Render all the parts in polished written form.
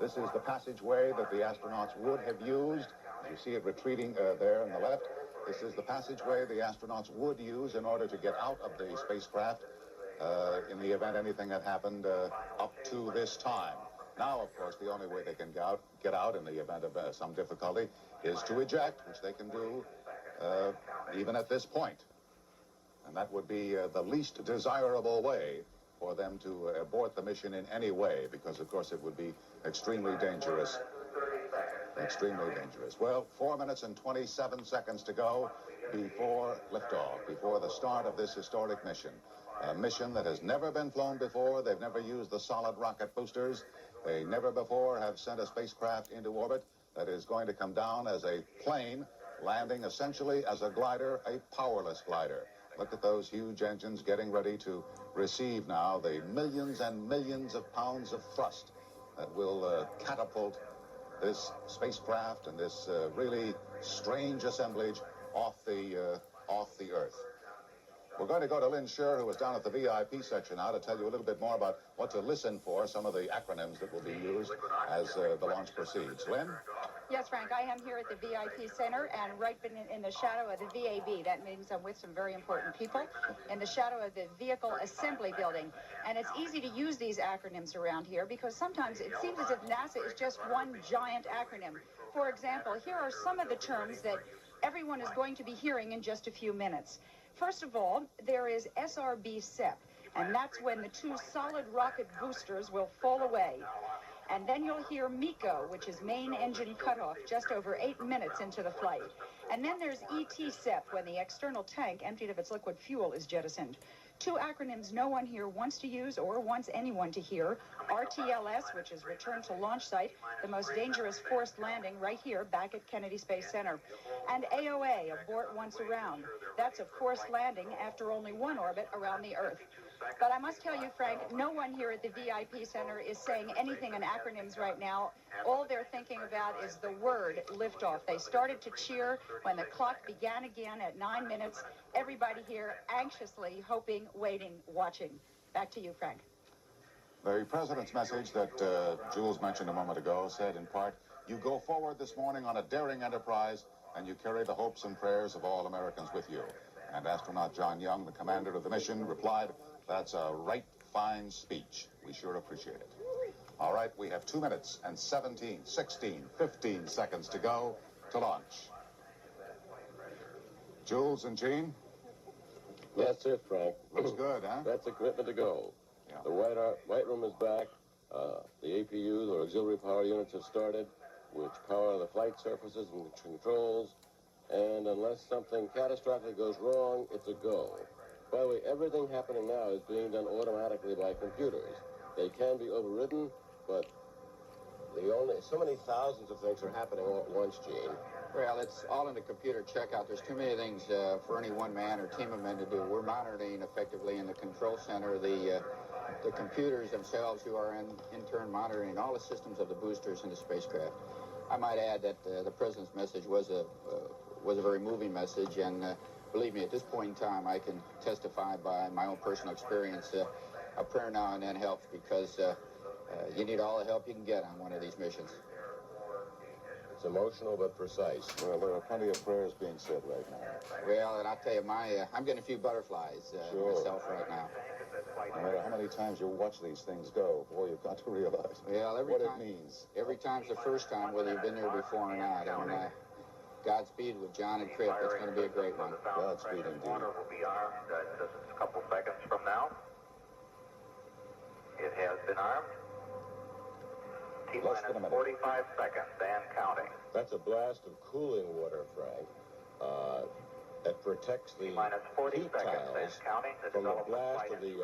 This is the passageway that the astronauts would have used. You see it retreating there on the left. This is the passageway the astronauts would use in order to get out of the spacecraft in the event anything had happened up to this time. Now, of course, the only way they can get out in the event of some difficulty is to eject, which they can do even at this point. And that would be the least desirable way for them to abort the mission in any way, because, of course, it would be extremely dangerous. Extremely dangerous. Well, 4 minutes and 27 seconds to go before liftoff, before the start of this historic mission. A mission that has never been flown before. They've never used the solid rocket boosters. They never before have sent a spacecraft into orbit that is going to come down as a plane, landing essentially as a glider, a powerless glider. Look at those huge engines getting ready to receive now the millions and millions of pounds of thrust that will catapult this spacecraft and this really strange assemblage off the Earth. We're going to go to Lynn Scher, who is down at the VIP section now, to tell you a little bit more about what to listen for, some of the acronyms that will be used as the launch proceeds. Lynn? Yes, Frank, I am here at the VIP Center and right in the shadow of the VAB. That means I'm with some very important people in the shadow of the Vehicle Assembly Building. And it's easy to use these acronyms around here because sometimes it seems as if NASA is just one giant acronym. For example, here are some of the terms that everyone is going to be hearing in just a few minutes. First of all, there is SRB-SEP, and that's when the two solid rocket boosters will fall away. And then you'll hear MECO, which is main engine cutoff, just over 8 minutes into the flight. And then there's ET-SEP, when the external tank, emptied of its liquid fuel, is jettisoned. Two acronyms no one here wants to use or wants anyone to hear. RTLS, which is return to launch site, the most dangerous forced landing right here back at Kennedy Space Center. And AOA, abort once around. That's a forced landing after only one orbit around the Earth. But I must tell you, Frank, no one here at the VIP Center is saying anything in acronyms right now. All they're thinking about is the word liftoff. They started to cheer when the clock began again at 9 minutes. Everybody here anxiously hoping, waiting, watching. Back to you, Frank. The President's message that Jules mentioned a moment ago said, in part, you go forward this morning on a daring enterprise and you carry the hopes and prayers of all Americans with you. And astronaut John Young, the commander of the mission, replied, that's a right fine speech. We sure appreciate it. All right, we have 2 minutes and 17, 16, 15 seconds to go to launch. Jules and Gene? That's it, Frank. Looks good, huh? That's a commitment to go. Yeah. The White Room is back. The APUs, or auxiliary power units, have started, which power the flight surfaces and the controls. And unless something catastrophic goes wrong, it's a go. By the way, everything happening now is being done automatically by computers. They can be overridden, but so many thousands of things are happening all at once, Gene. Well, it's all in the computer checkout. There's too many things for any one man or team of men to do. We're monitoring effectively in the control center the computers themselves, who are in turn monitoring all the systems of the boosters in the spacecraft. I might add that the President's message was a very moving message, and believe me, at this point in time, I can testify by my own personal experience. A prayer now and then helps, because you need all the help you can get on one of these missions. It's emotional but precise. Well, there are plenty of prayers being said right now. Well, and I'll tell you, I'm getting a few butterflies myself right now. No matter how many times you watch these things go, boy, you've got to realize what it means. Every time's the first time, whether you've been there before or not. And Godspeed with John and Crippen. It's going to be a great one. Godspeed indeed. Will be armed just a couple seconds from now. It has been armed. Less than a minute. 45 seconds and counting. That's a blast of cooling water, Frank. That protects the heat tiles from the blast of the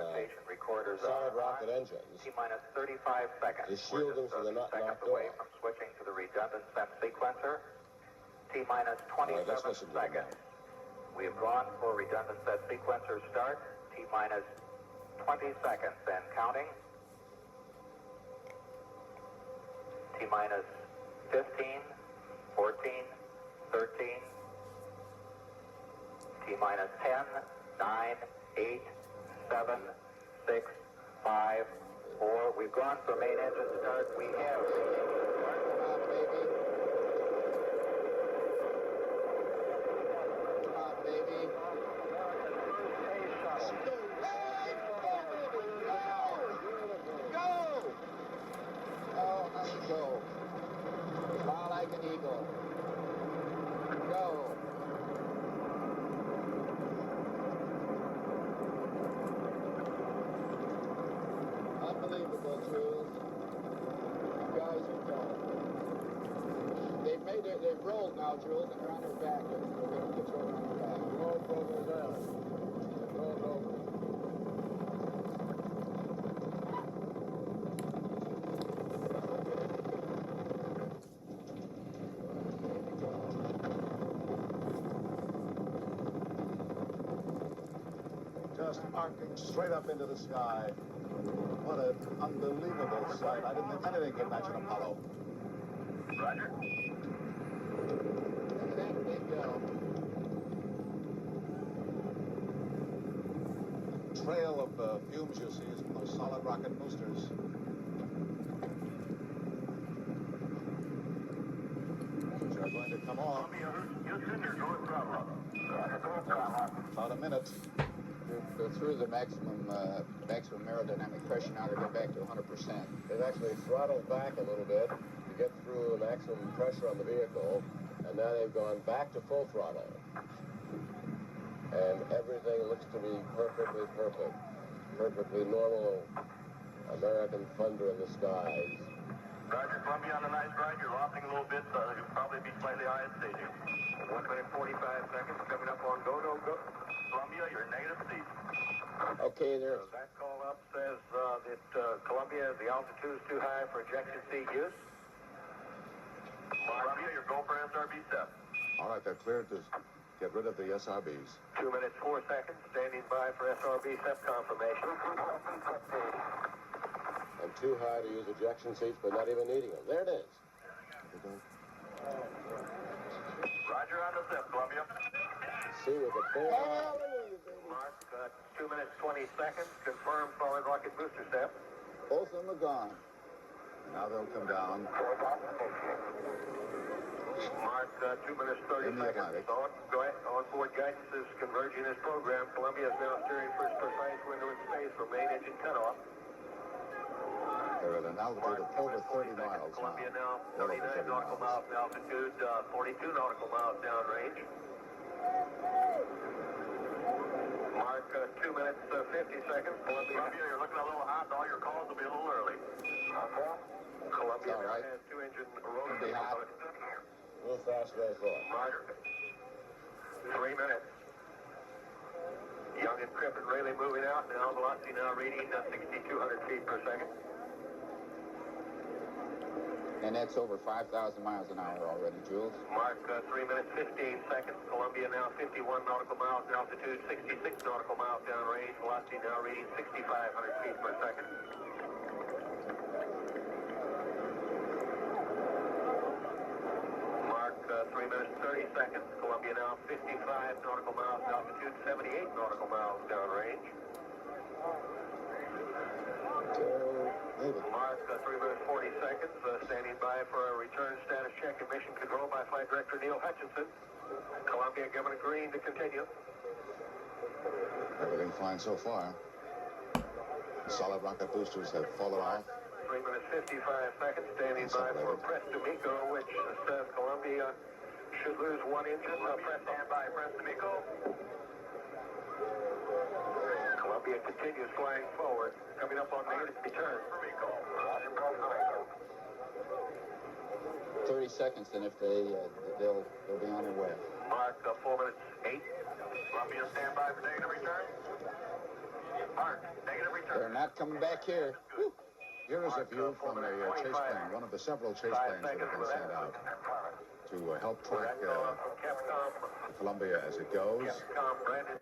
solid rocket engines. T-minus 35 seconds. To shield them so they're not knocked off. From switching to the redundant sense sequencer. T-minus 27 seconds. We have gone for redundant set sequencer start. T-minus 20 seconds and counting. T-minus 15, 14, 13, T-minus 10, 9, 8, 7, 6, 5, 4. We've gone for main engine start. We have Jules, and they're on their back. Let's go get them over on their back. Roll over down. Roll over. Just arcing straight up into the sky. What an unbelievable sight. I didn't think anything could match an Apollo. Roger. Look at that big Trail of fumes you see is from those solid rocket boosters. Which are going to come off. Houston, you're going throttle up. About a minute. They're through the maximum aerodynamic pressure now to get back to 100%. They've actually throttled back a little bit to get through the maximum pressure on the vehicle, and now they've gone back to full throttle. And everything looks to be perfectly perfect. Perfectly normal American thunder in the skies. Roger, Columbia on a nice ride. You're lofting a little bit, so you'll probably be slightly high at staging. 1 minute 45 seconds coming up on go, no, go. Columbia, you're negative seat. Okay, there. So that call up says that Columbia, the altitude is too high for ejection seat use. Columbia, you're go for SRB step. All right, they're cleared to get rid of the SRBs. 2 minutes 4 seconds, standing by for SRB step confirmation. And too high to use ejection seats, but not even needing them. There it is. Roger on the step, Columbia. See with the full. Mark, 2 minutes 20 seconds, confirmed solid rocket booster step. Both of them are gone. Now they'll come down. Mark, 2 minutes 30 In the seconds. Atlantic. On-board guidance is converging as programmed. Columbia is now steering for its precise window in space for main engine cutoff. They're at an altitude of over 30 miles Columbia now. now 39 nautical miles in altitude, 42 nautical miles downrange. Mark, 2 minutes 50 seconds. Columbia, you're looking a little hot. All your calls will be a little early. Columbia All right. has 2 engine rotor. Be hot. A little faster than I thought. Roger. 3 minutes. Young and Crippen really moving out now. Velocity now reading 6,200 feet per second. And that's over 5,000 miles an hour already, Jules. Mark, 3 minutes 15 seconds. Columbia now 51 nautical miles in altitude, 66 nautical miles downrange. Velocity now reading 6,500 feet per second. Mark, 3 minutes 30 seconds. Columbia now 55 nautical miles in altitude, 78 nautical miles downrange. Mark, 3 minutes 40 seconds. Standing by for a return status check and mission control by Flight Director Neil Hutchinson. Columbia given a green to continue. Everything fine so far. The solid rocket boosters have fallen off. 3 minutes 55 seconds. Standing by for Press D'Amico, which says Columbia should lose 1 engine. Press stand by, Press D'Amico. Columbia continues flying forward. Coming up on negative return. 30 seconds, and if they'll be on their way. Mark, 4 minutes 8. Columbia stand by for negative return. Mark, negative return. They're not coming back here. Whew. Here is a view from a chase plane, one of the several chase planes that have been sent out to help track Columbia as it goes. Capcom, Brandon.